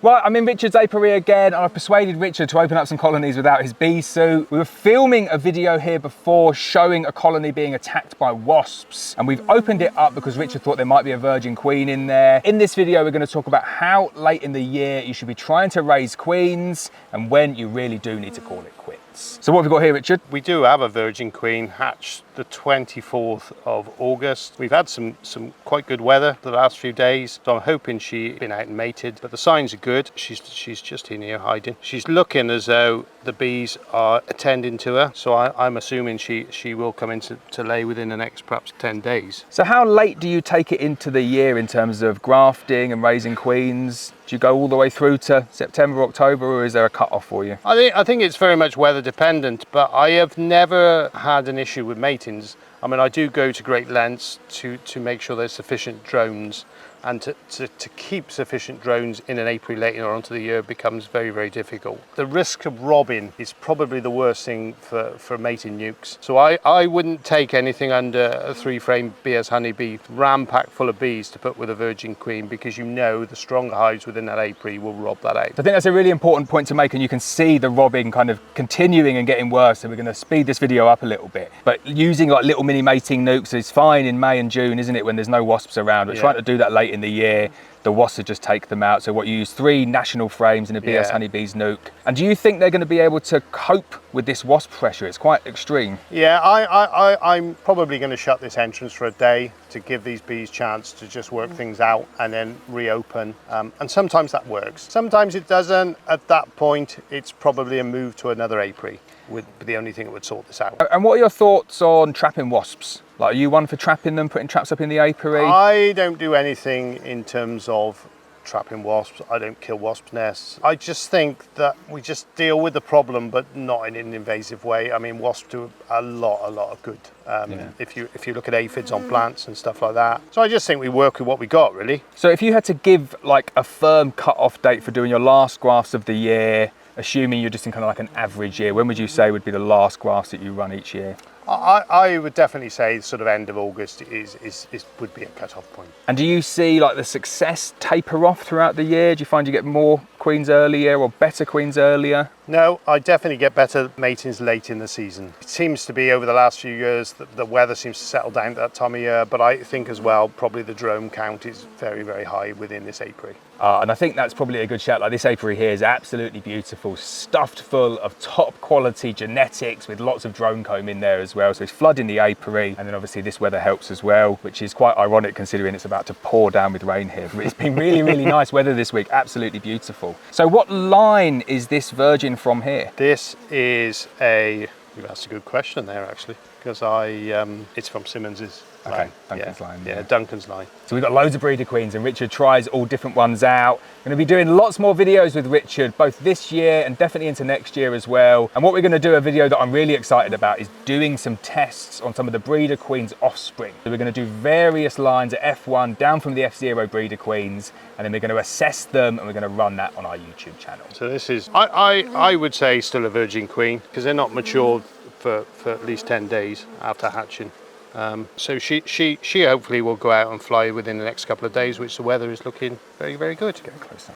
Well, I'm in Richard's apiary again, and I've persuaded Richard to open up some colonies without his bee suit. We were filming a video here before showing a colony being attacked by wasps, and we've opened it up because Richard thought there might be a virgin queen in there. In this video, we're going to talk about how late in the year you should be trying to raise queens and when you really do need to call it quits. So what have we got here, Richard? We do have a virgin queen hatched the 24th of August. We've had some quite good weather the last few days, so I'm hoping she's been out and mated, but the signs are good. She's just in here hiding. She's looking as though the bees are attending to her, so I'm assuming she will come in to lay within the next perhaps 10 days. So how late do you take it into the year in terms of grafting and raising queens? Do you go all the way through to September, October, or is there a cut-off for you? I think it's very much weather dependent, but I have never had an issue with matings. I mean, I do go to great lengths to make sure there's sufficient drones, and to keep sufficient drones in an apiary late on into the year becomes very, very difficult. The risk of robbing is probably the worst thing for mating nukes. So I wouldn't take anything under a 3-frame BS honeybee ram-packed full of bees to put with a virgin queen, because you know the stronger hives within that apiary will rob that out. I think that's a really important point to make, and you can see the robbing kind of continuing and getting worse, so we're going to speed this video up a little bit. But using like little mini mating nukes is fine in May and June, isn't it, when there's no wasps around? But trying to do that late in the year, the wasps will just take them out. So what, you use 3 national frames in a BS honeybee's nuke. And do you think they're going to be able to cope with this wasp pressure? It's quite extreme. Yeah, I'm probably going to shut this entrance for a day to give these bees a chance to just work things out and then reopen. And sometimes that works. Sometimes it doesn't. At that point, it's probably a move to another apiary would be the only thing that would sort this out. And what are your thoughts on trapping wasps? Like, are you one for trapping them, putting traps up in the apiary? I don't do anything in terms of trapping wasps. I don't kill wasp nests. I just think that we just deal with the problem, but not in an invasive way. I mean, wasps do a lot of good. If you look at aphids on plants and stuff like that. So I just think we work with what we got, really. So if you had to give like a firm cut-off date for doing your last grafts of the year, assuming you're just in kind of like an average year, when would you say would be the last grafts that you run each year? I would definitely say sort of end of August would be a cut-off point. And do you see like the success taper off throughout the year? Do you find you get more queens earlier or better queens earlier? No, I definitely get better matings late in the season. It seems to be over the last few years that the weather seems to settle down at that time of year, but I think as well probably the drone count is very, very high within this apiary. And I think that's probably a good shout. Like, this apiary here is absolutely beautiful, stuffed full of top quality genetics with lots of drone comb in there as well. So it's flooding the apiary, and then obviously this weather helps as well, which is quite ironic considering it's about to pour down with rain here. But it's been really, really nice weather this week, absolutely beautiful. So what line is this virgin from here? This is you've asked a good question there actually, because it's from Simmons's. Okay, Duncan's line. Yeah, Duncan's line. So we've got loads of breeder queens, and Richard tries all different ones out. We're going to be doing lots more videos with Richard, both this year and definitely into next year as well. And what we're going to do, a video that I'm really excited about, is doing some tests on some of the breeder queens' offspring. So we're going to do various lines at F1 down from the F0 breeder queens, and then we're going to assess them, and we're going to run that on our YouTube channel. So this is, I would say, still a virgin queen, because they're not matured for at least 10 days after hatching. So she hopefully will go out and fly within the next couple of days, which the weather is looking very, very good. Get closer.